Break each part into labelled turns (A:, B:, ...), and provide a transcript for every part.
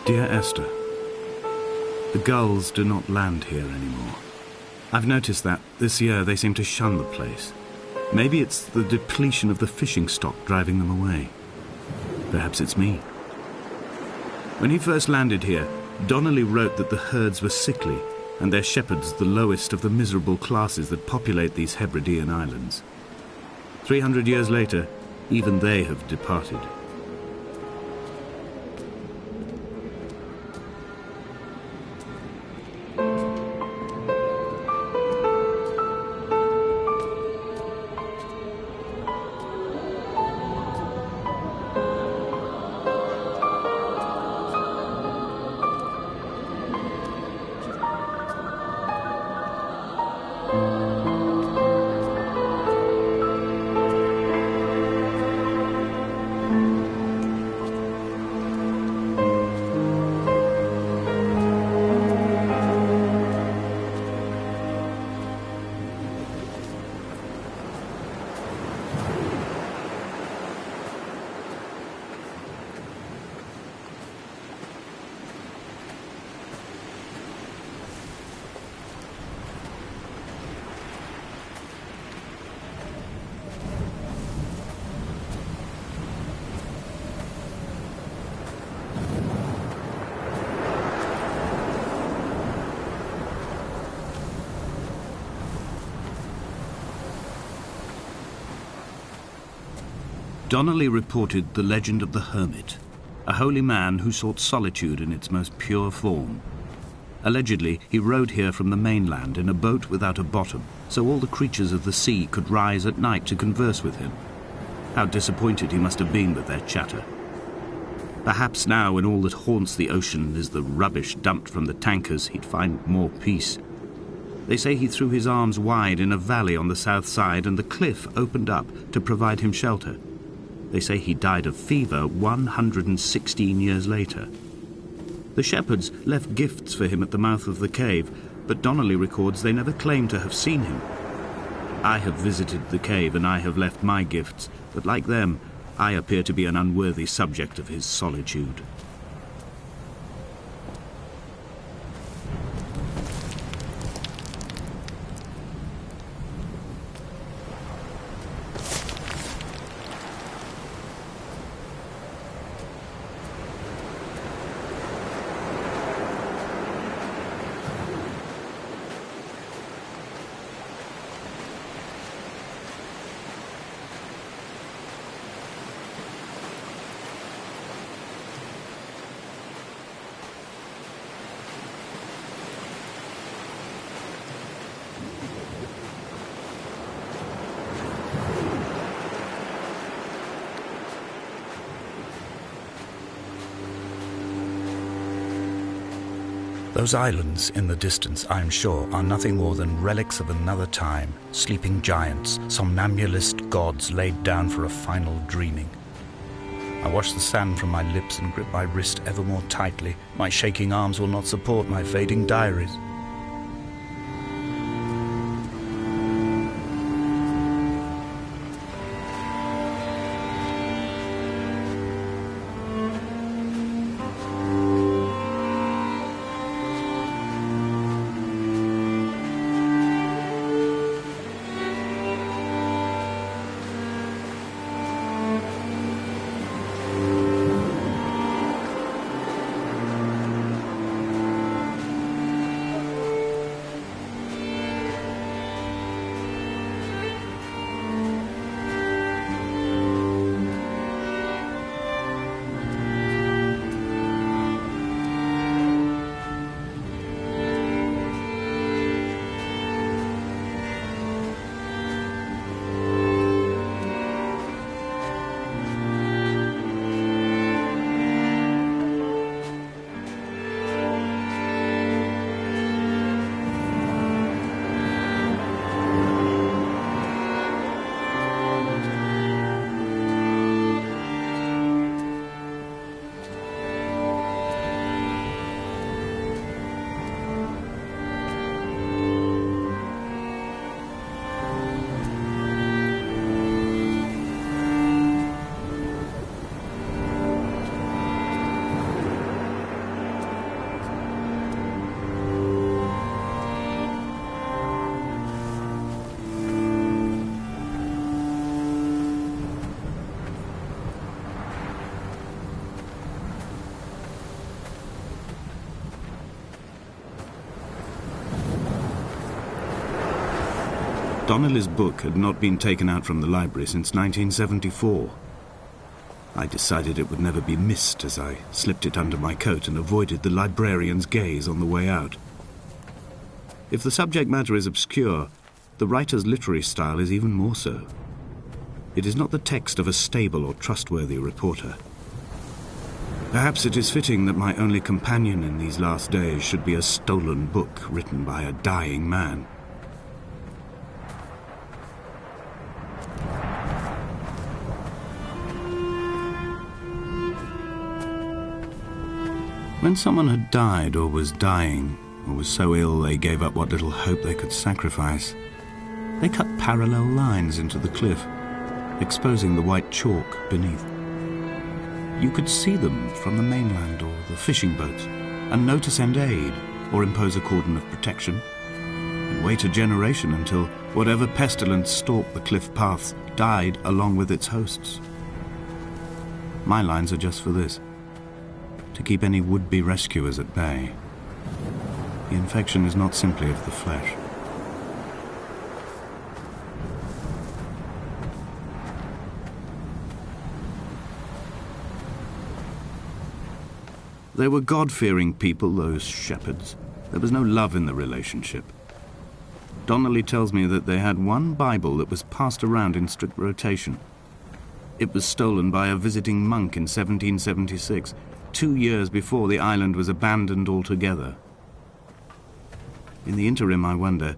A: Dear Esther, the gulls do not land here anymore. I've noticed that this year they seem to shun the place. Maybe it's the depletion of the fishing stock driving them away. Perhaps it's me. When he first landed here, Donnelly wrote that the herds were sickly and their shepherds the lowest of the miserable classes that populate these Hebridean islands. 300 years later, even they have departed. Donnelly reported the legend of the hermit, a holy man who sought solitude in its most pure form. Allegedly, he rode here from the mainland in a boat without a bottom, so all the creatures of the sea could rise at night to converse with him. How disappointed he must have been with their chatter. Perhaps now, when all that haunts the ocean is the rubbish dumped from the tankers, he'd find more peace. They say he threw his arms wide in a valley on the south side, and the cliff opened up to provide him shelter. They say he died of fever 116 years later. The shepherds left gifts for him at the mouth of the cave, but Donnelly records they never claimed to have seen him. I have visited the cave and I have left my gifts, but like them, I appear to be an unworthy subject of his solitude.
B: Those islands in the distance, I am sure, are nothing more than relics of another time, sleeping giants, somnambulist gods laid down for a final dreaming. I wash the sand from my lips and grip my wrist ever more tightly. My shaking arms will not support my fading diaries.
A: Donnelly's book had not been taken out from the library since 1974. I decided it would never be missed as I slipped it under my coat and avoided the librarian's gaze on the way out. If the subject matter is obscure, the writer's literary style is even more so. It is not the text of a stable or trustworthy reporter. Perhaps it is fitting that my only companion in these last days should be a stolen book written by a dying man. When someone had died or was dying, or was so ill they gave up what little hope they could sacrifice, they cut parallel lines into the cliff, exposing the white chalk beneath. You could see them from the mainland or the fishing boats, and know to send aid or impose a cordon of protection, and wait a generation until whatever pestilence stalked the cliff paths died along with its hosts. My lines are just for this: to keep any would-be rescuers at bay. The infection is not simply of the flesh. They were God-fearing people, those shepherds. There was no love in the relationship. Donnelly tells me that they had one Bible that was passed around in strict rotation. It was stolen by a visiting monk in 1776, 2 years before the island was abandoned altogether. In the interim, I wonder,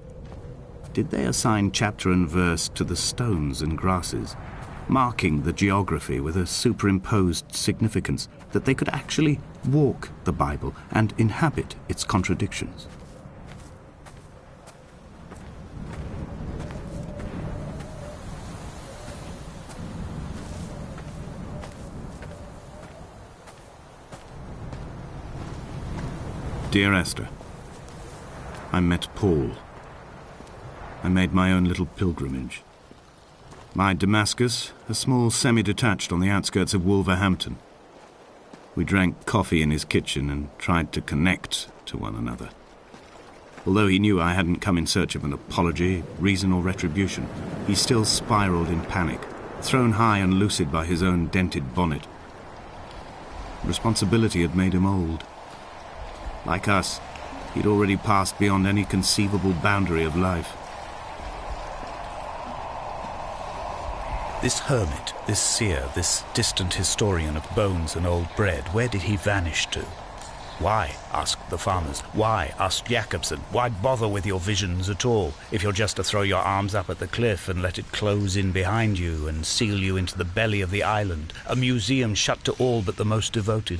A: did they assign chapter and verse to the stones and grasses, marking the geography with a superimposed significance that they could actually walk the Bible and inhabit its contradictions? Dear Esther, I met Paul. I made my own little pilgrimage. My Damascus, a small semi-detached on the outskirts of Wolverhampton. We drank coffee in his kitchen and tried to connect to one another. Although he knew I hadn't come in search of an apology, reason or retribution, he still spiraled in panic, thrown high and lucid by his own dented bonnet. Responsibility had made him old. Like us, he'd already passed beyond any conceivable boundary of life.
B: This hermit, this seer, this distant historian of bones and old bread, where did he vanish to? Why, asked the farmers, why, asked Jacobson, why bother with your visions at all, if you're just to throw your arms up at the cliff and let it close in behind you and seal you into the belly of the island, a museum shut to all but the most devoted?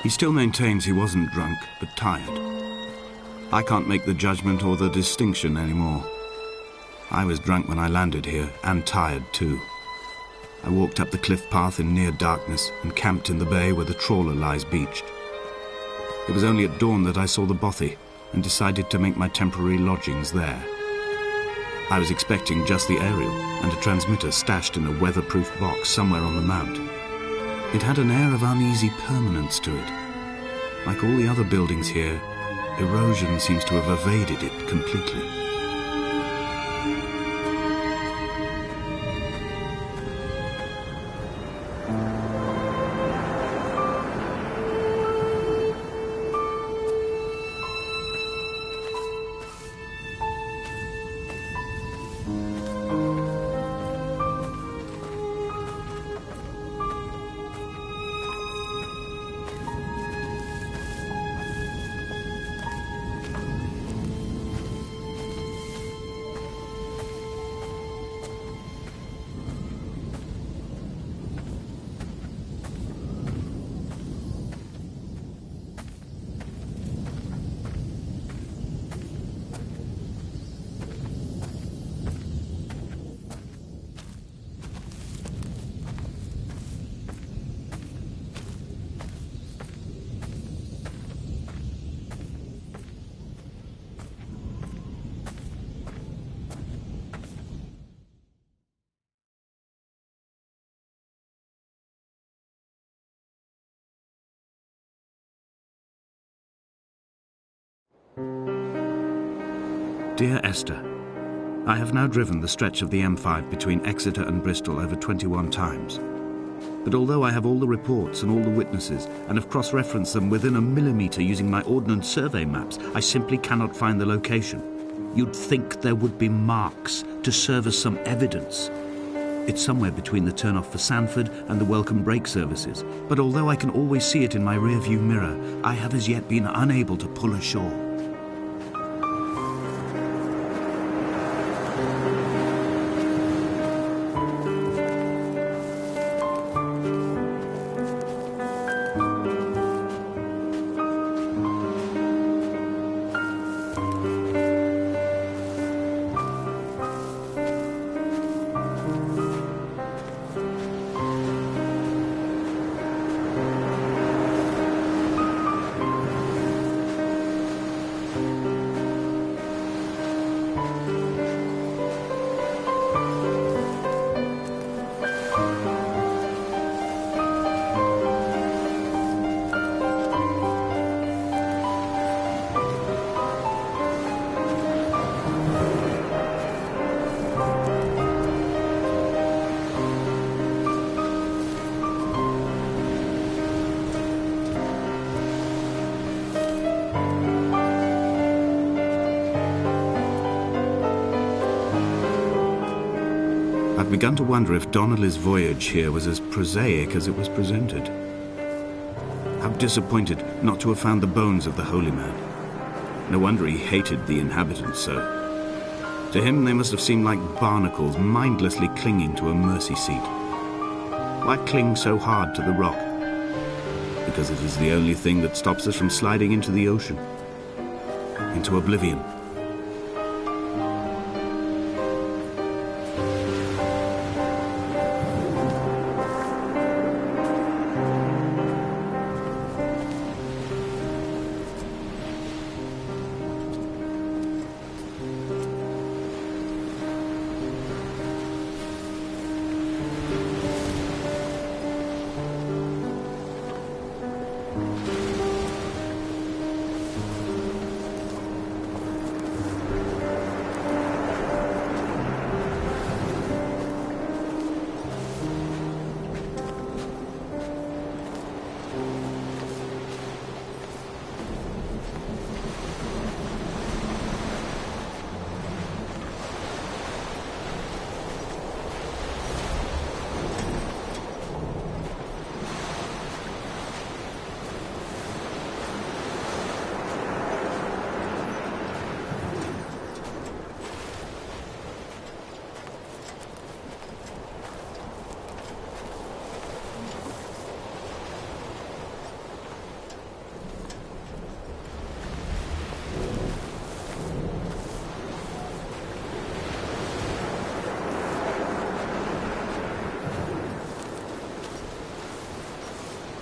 A: He still maintains he wasn't drunk, but tired. I can't make the judgment or the distinction anymore. I was drunk when I landed here, and tired too. I walked up the cliff path in near darkness and camped in the bay where the trawler lies beached. It was only at dawn that I saw the bothy and decided to make my temporary lodgings there. I was expecting just the aerial and a transmitter stashed in a weatherproof box somewhere on the mount. It had an air of uneasy permanence to it. Like all the other buildings here, erosion seems to have evaded it completely. Dear Esther, I have now driven the stretch of the M5 between Exeter and Bristol over 21 times. But although I have all the reports and all the witnesses, and have cross-referenced them within a millimetre using my ordnance survey maps, I simply cannot find the location. You'd think there would be marks to serve as some evidence. It's somewhere between the turn-off for Sanford and the welcome brake services, but although I can always see it in my rear-view mirror, I have as yet been unable to pull ashore. I'd begun to wonder if Donnelly's voyage here was as prosaic as it was presented. How disappointed not to have found the bones of the holy man. No wonder he hated the inhabitants so. To him they must have seemed like barnacles mindlessly clinging to a mercy seat. Why cling so hard to the rock? Because it is the only thing that stops us from sliding into the ocean, into oblivion.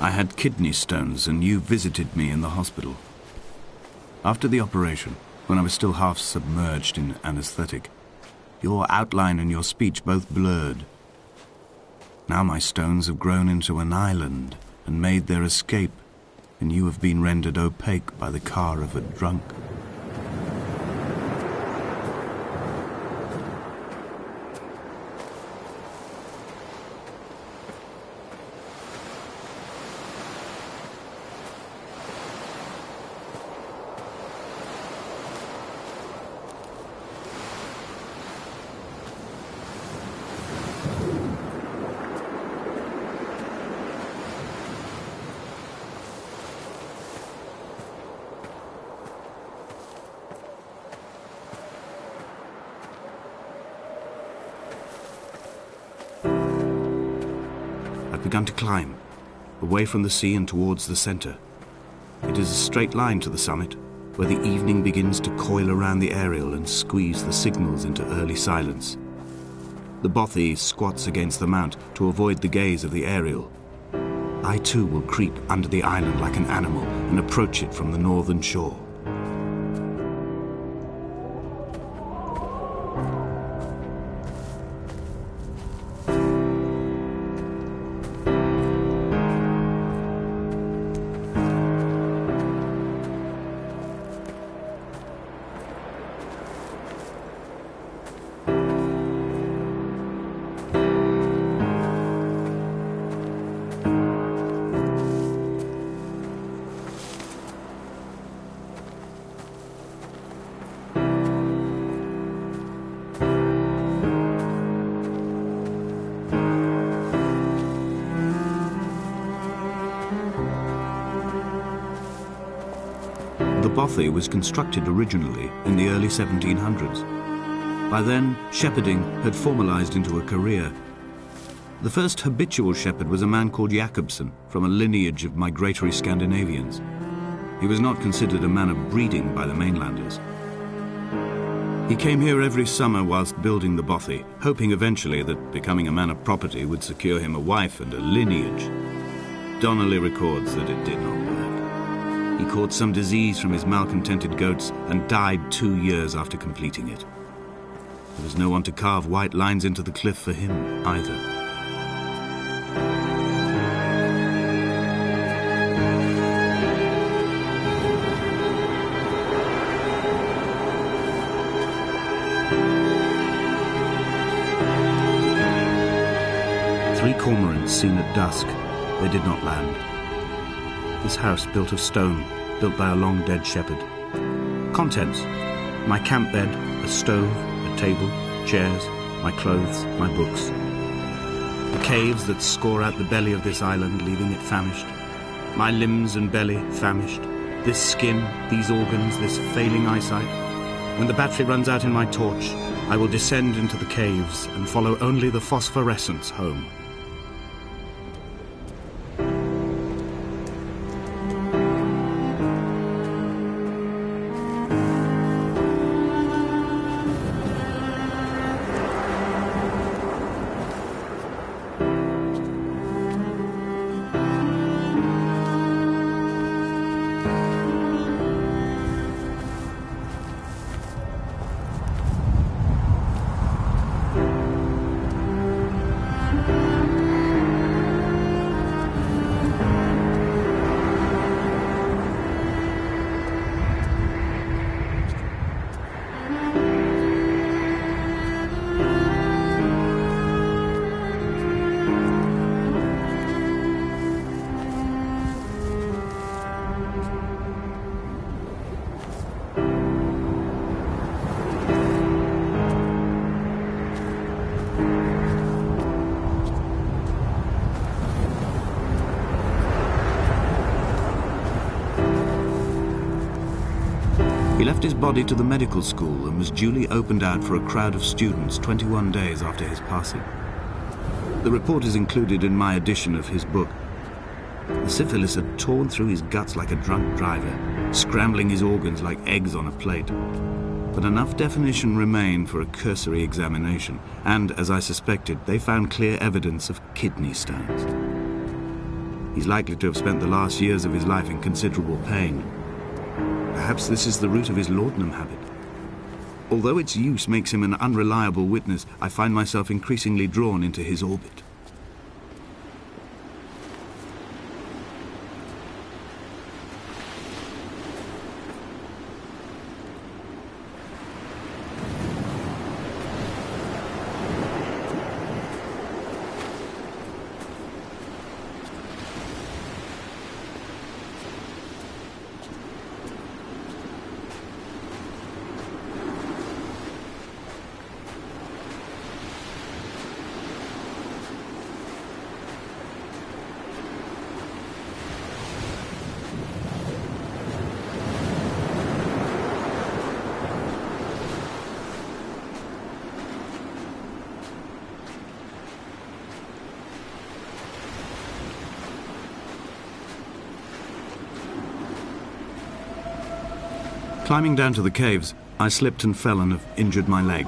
A: I had kidney stones and you visited me in the hospital. After the operation, when I was still half submerged in anesthetic, Your outline and your speech both blurred. Now my stones have grown into an island and made their escape, and you have been rendered opaque by the car of a drunk. Begun to climb, away from the sea and towards the centre. It is a straight line to the summit, where the evening begins to coil around the aerial and squeeze the signals into early silence. The bothy squats against the mount to avoid the gaze of the aerial. I too will creep under the island like an animal and approach it from the northern shore. The bothy was constructed originally in the early 1700s. By then, shepherding had formalized into a career. The first habitual shepherd was a man called Jakobsen, from a lineage of migratory Scandinavians. He was not considered a man of breeding by the mainlanders. He came here every summer whilst building the bothy, hoping eventually that becoming a man of property would secure him a wife and a lineage. Donnelly records that it did not work. He caught some disease from his malcontented goats and died 2 years after completing it. There was no one to carve white lines into the cliff for him either. Three cormorants seen at dusk. They did not land. This house built of stone, built by a long-dead shepherd. Contents: my camp bed, a stove, a table, chairs, my clothes, my books. The caves that score out the belly of this island, leaving it famished. My limbs and belly famished. This skin, these organs, this failing eyesight. When the battery runs out in my torch, I will descend into the caves and follow only the phosphorescence home. He left his body to the medical school and was duly opened out for a crowd of students 21 days after his passing. The report is included in my edition of his book. The syphilis had torn through his guts like a drunk driver, scrambling his organs like eggs on a plate. But enough definition remained for a cursory examination, and, as I suspected, they found clear evidence of kidney stones. He's likely to have spent the last years of his life in considerable pain. Perhaps this is the root of his laudanum habit. Although its use makes him an unreliable witness, I find myself increasingly drawn into his orbit. Climbing down to the caves, I slipped and fell and have injured my leg.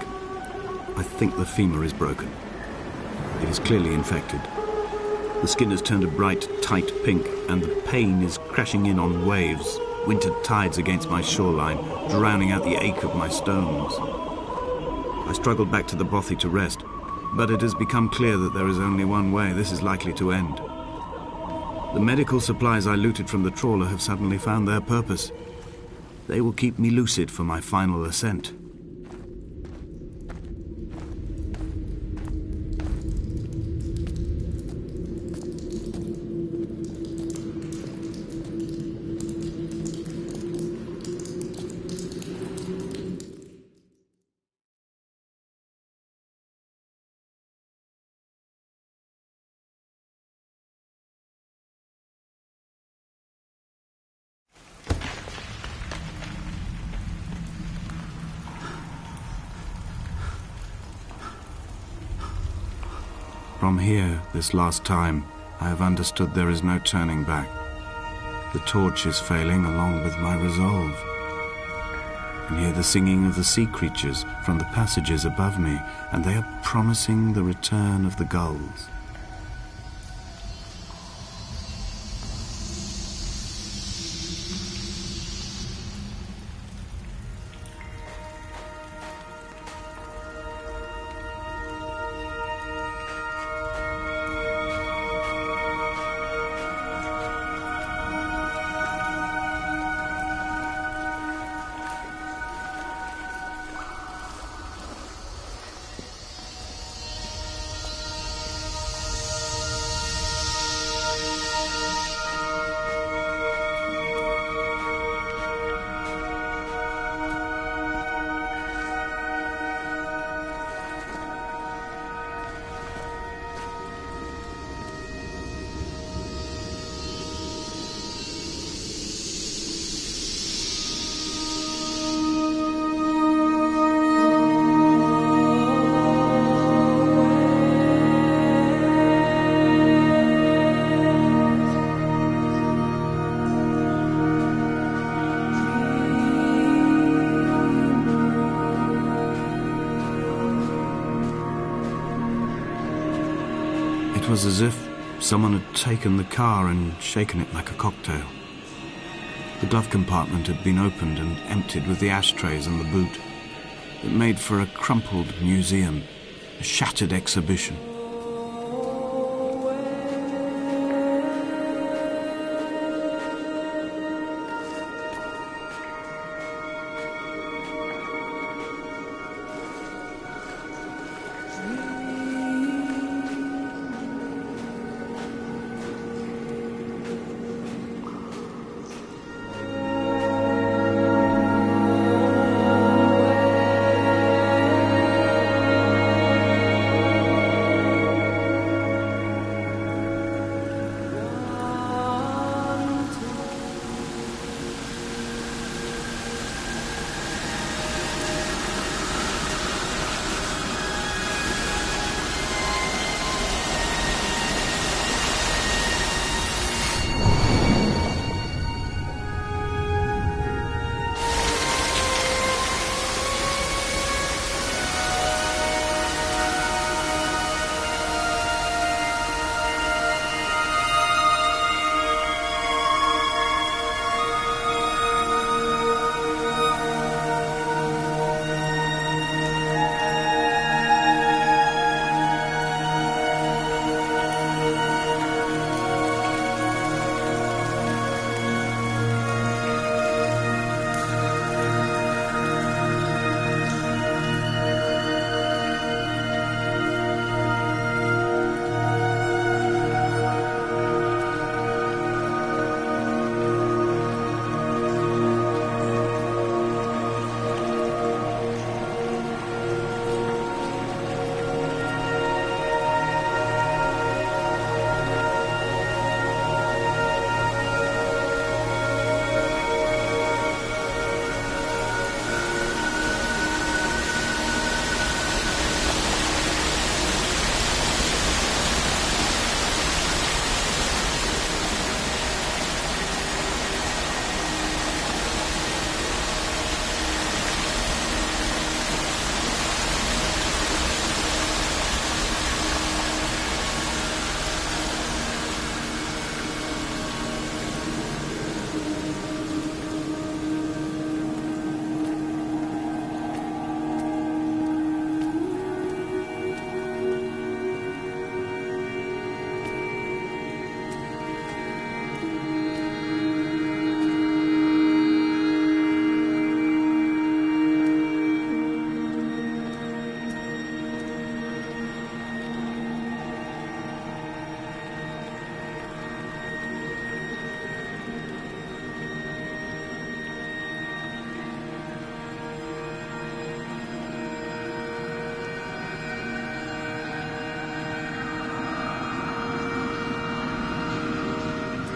A: I think the femur is broken. It is clearly infected. The skin has turned a bright, tight pink, and the pain is crashing in on waves, winter tides against my shoreline, drowning out the ache of my stones. I struggled back to the bothy to rest, but it has become clear that there is only one way this is likely to end. The medical supplies I looted from the trawler have suddenly found their purpose. They will keep me lucid for my final ascent. From here, this last time, I have understood there is no turning back. The torch is failing along with my resolve. And hear the singing of the sea creatures from the passages above me, and they are promising the return of the gulls. It was as if someone had taken the car and shaken it like a cocktail. The glove compartment had been opened and emptied with the ashtrays and the boot. It made for a crumpled museum, a shattered exhibition.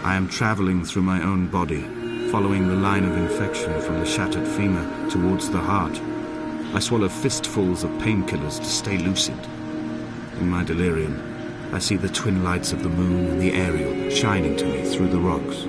A: I am traveling through my own body, following the line of infection from the shattered femur towards the heart. I swallow fistfuls of painkillers to stay lucid. In my delirium, I see the twin lights of the moon and the Ariel shining to me through the rocks.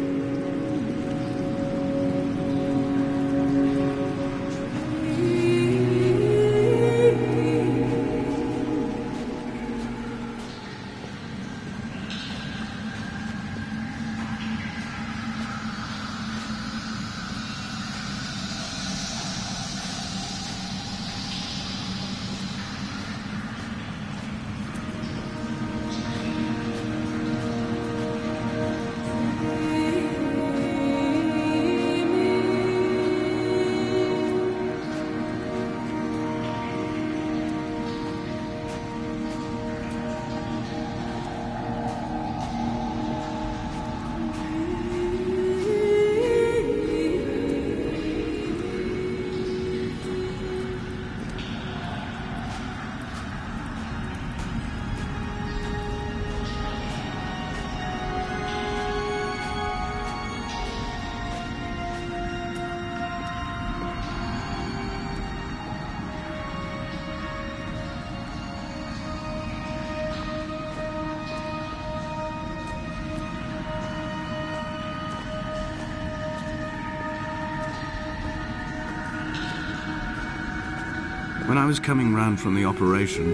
A: When I was coming round from the operation,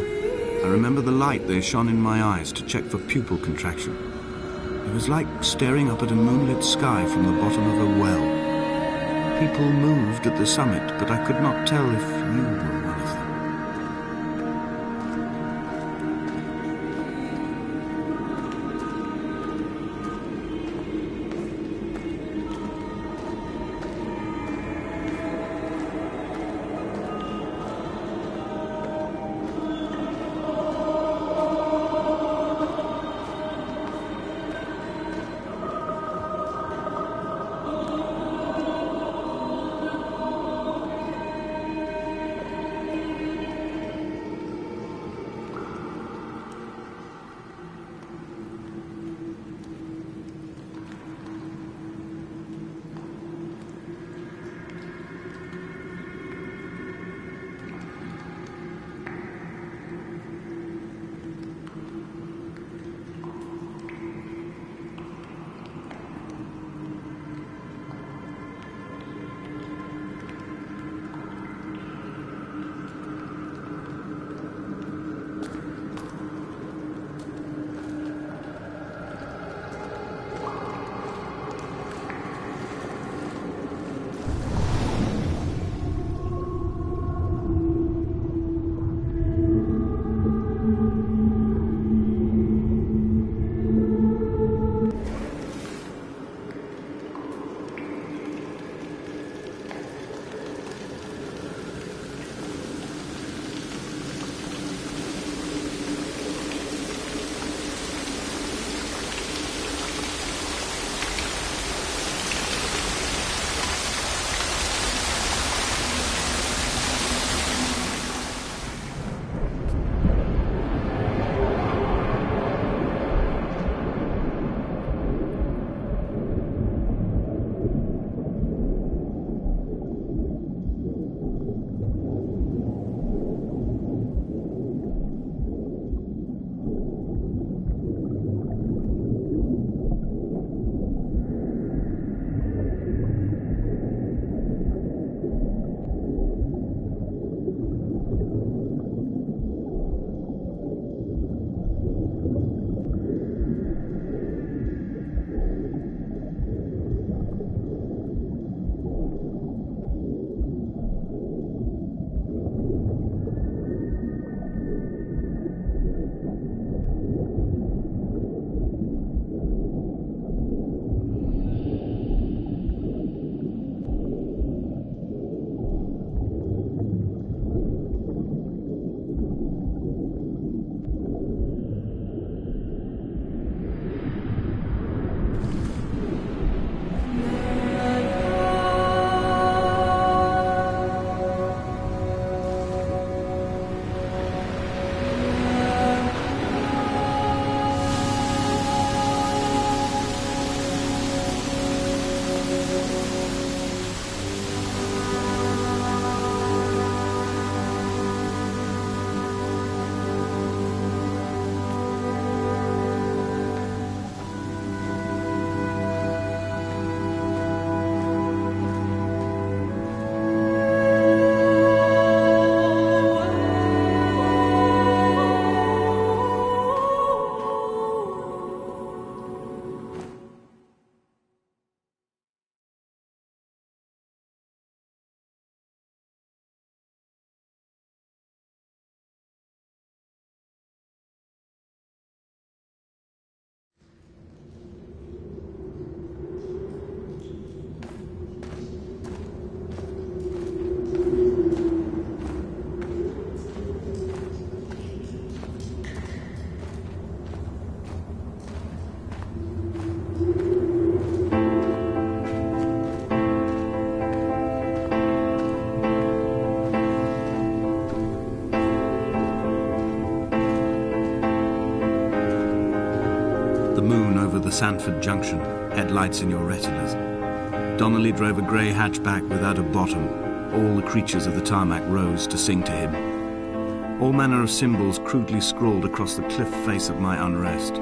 A: I remember the light they shone in my eyes to check for pupil contraction. It was like staring up at a moonlit sky from the bottom of a well. People moved at the summit, but I could not tell if you were one of them. moon over the Sanford Junction, headlights in your retinas. Donnelly drove a grey hatchback without a bottom. All the creatures of the tarmac rose to sing to him. All manner of symbols crudely scrawled across the cliff face of my unrest.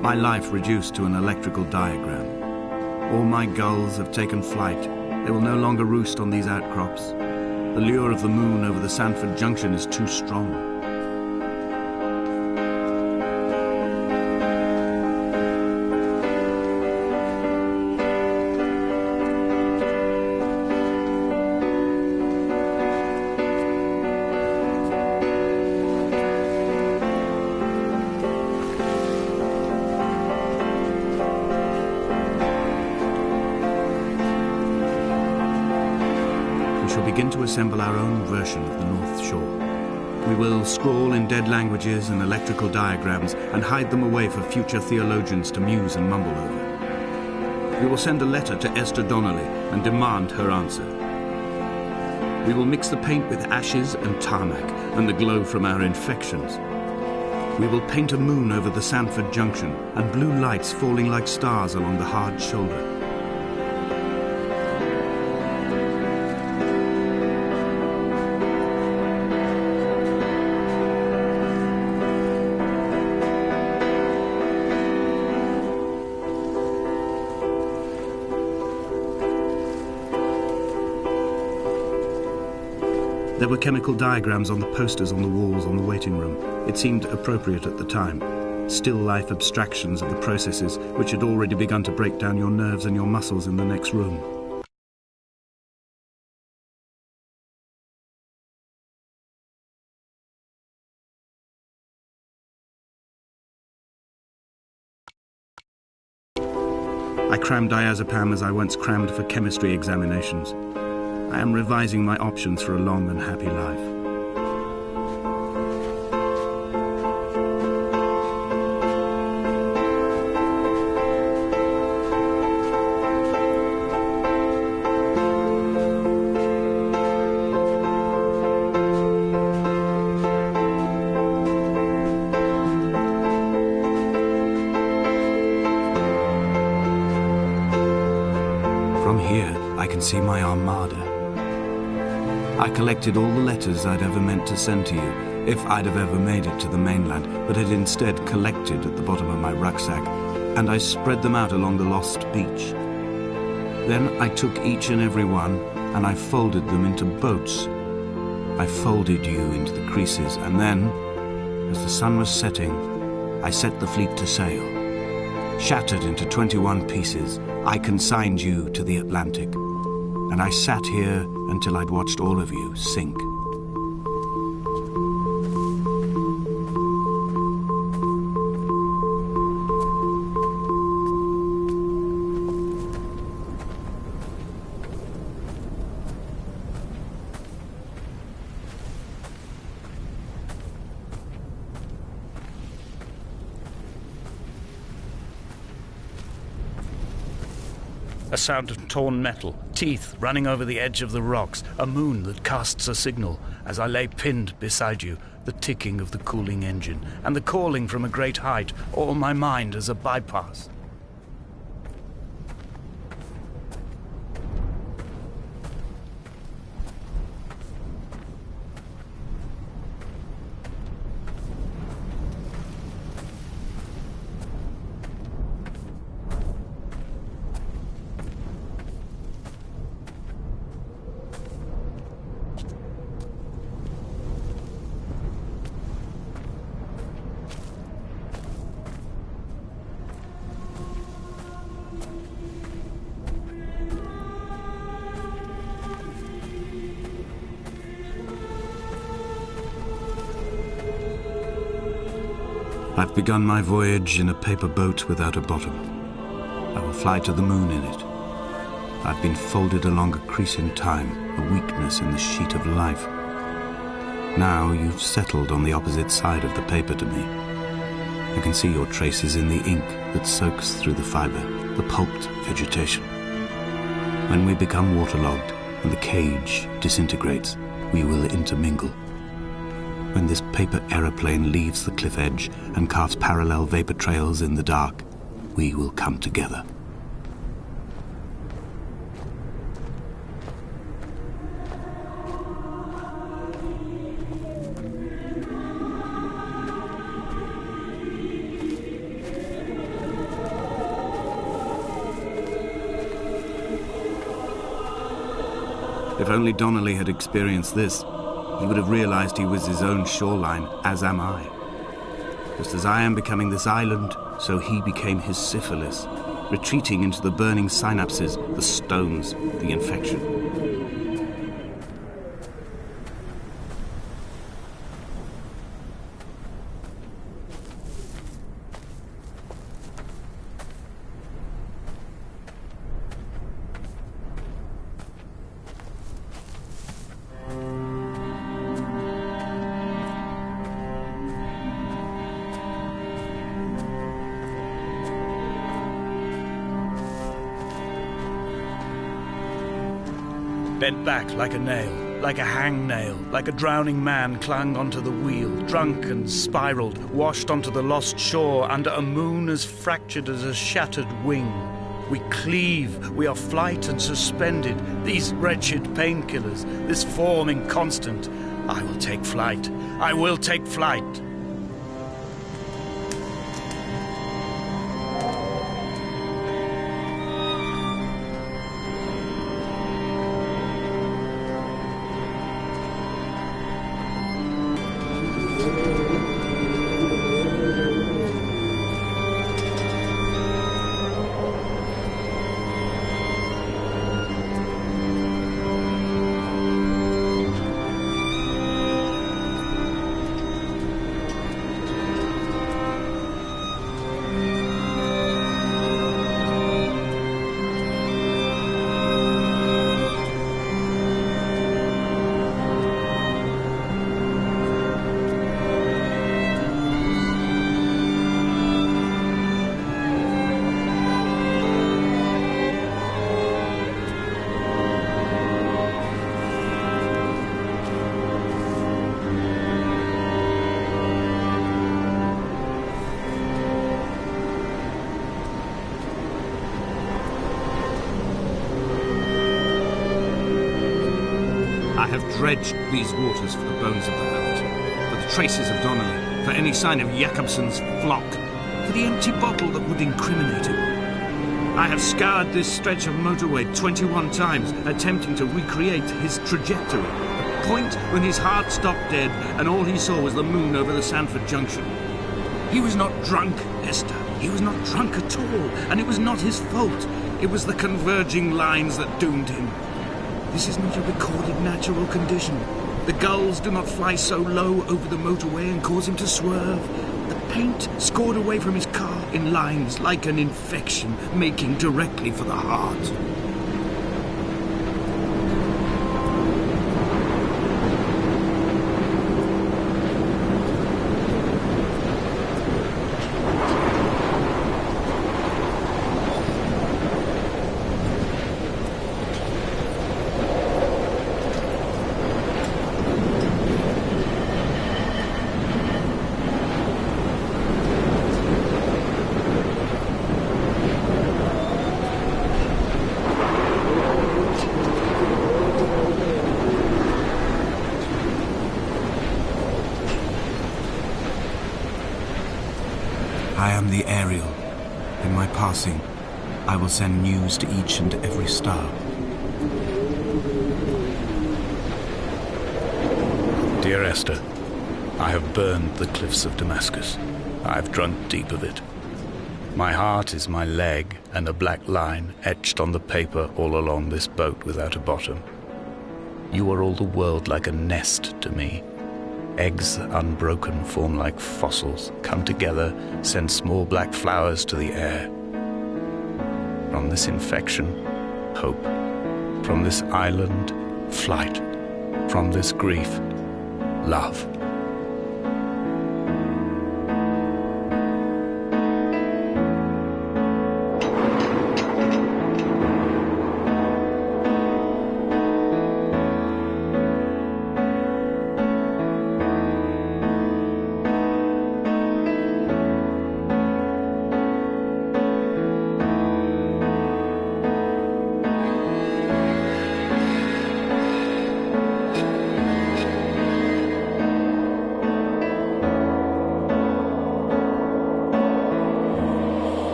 A: My life reduced to an electrical diagram. All my gulls have taken flight. They will no longer roost on these outcrops. The lure of the moon over the Sanford Junction is too strong. Begin to assemble our own version of the North Shore. We will scrawl in dead languages and electrical diagrams and hide them away for future theologians to muse and mumble over. We will send a letter to Esther Donnelly and demand her answer. We will mix the paint with ashes and tarmac and the glow from our infections. We will paint a moon over the Sanford Junction and blue lights falling like stars along the hard shoulder. There were chemical diagrams on the posters on the walls on the waiting room. It seemed appropriate at the time. Still life abstractions of the processes which had already begun to break down your nerves and your muscles in the next room. I crammed diazepam as I once crammed for chemistry examinations. I am revising my options for a long and happy life. From here, I can see my armada. I collected all the letters I'd ever meant to send to you, if I'd have ever made it to the mainland, but had instead collected at the bottom of my rucksack, and I spread them out along the lost beach. Then I took each and every one, and I folded them into boats. I folded you into the creases, and then, as the sun was setting, I set the fleet to sail. Shattered into 21 pieces, I consigned you to the Atlantic. And I sat here until I'd watched all of you sink.
B: A sound of torn metal, teeth running over the edge of the rocks, a moon that casts a signal as I lay pinned beside you, the ticking of the cooling engine, and the calling from a great height, all my mind as a bypass.
A: I've begun my voyage in a paper boat without a bottom. I will fly to the moon in it. I've been folded along a crease in time, a weakness in the sheet of life. Now you've settled on the opposite side of the paper to me. I can see your traces in the ink that soaks through the fiber, the pulped vegetation. When we become waterlogged and the cage disintegrates, we will intermingle. When this paper aeroplane leaves the cliff edge and carves parallel vapor trails in the dark, we will come together. If only Donnelly had experienced this, he would have realized he was his own shoreline, as am I. Just as I am becoming this island, so he became his syphilis, retreating into the burning synapses, the stones, the infection.
B: Bent back like a nail, like a hangnail, like a drowning man clung onto the wheel, drunk and spiraled, washed onto the lost shore under a moon as fractured as a shattered wing. We cleave, we are flight and suspended, these wretched painkillers, this form inconstant. I will take flight, I will take flight.
A: I have dredged these waters for the bones of the hermit, for the traces of Donnelly, for any sign of Jakobsen's flock, for the empty bottle that would incriminate him. I have scoured this stretch of motorway 21 times, attempting to recreate his trajectory, the point when his heart stopped dead and all he saw was the moon over the Sanford Junction. He was not drunk, Esther. He was not drunk at all, and it was not his fault. It was the converging lines that doomed him. This is not a recorded natural condition. The gulls do not fly so low over the motorway and cause him to swerve. The paint scored away from his car in lines like an infection, making directly for the heart. I am the Ariel. In my passing, I will send news to each and every star.
B: Dear Esther, I have burned the cliffs of Damascus. I have drunk deep of it. My heart is my leg and a black line etched on the paper all along this boat without a bottom. You are all the world like a nest to me. Eggs unbroken form like fossils, come together, send small black flowers to the air. From this infection, hope. From this island, flight. From this grief, love.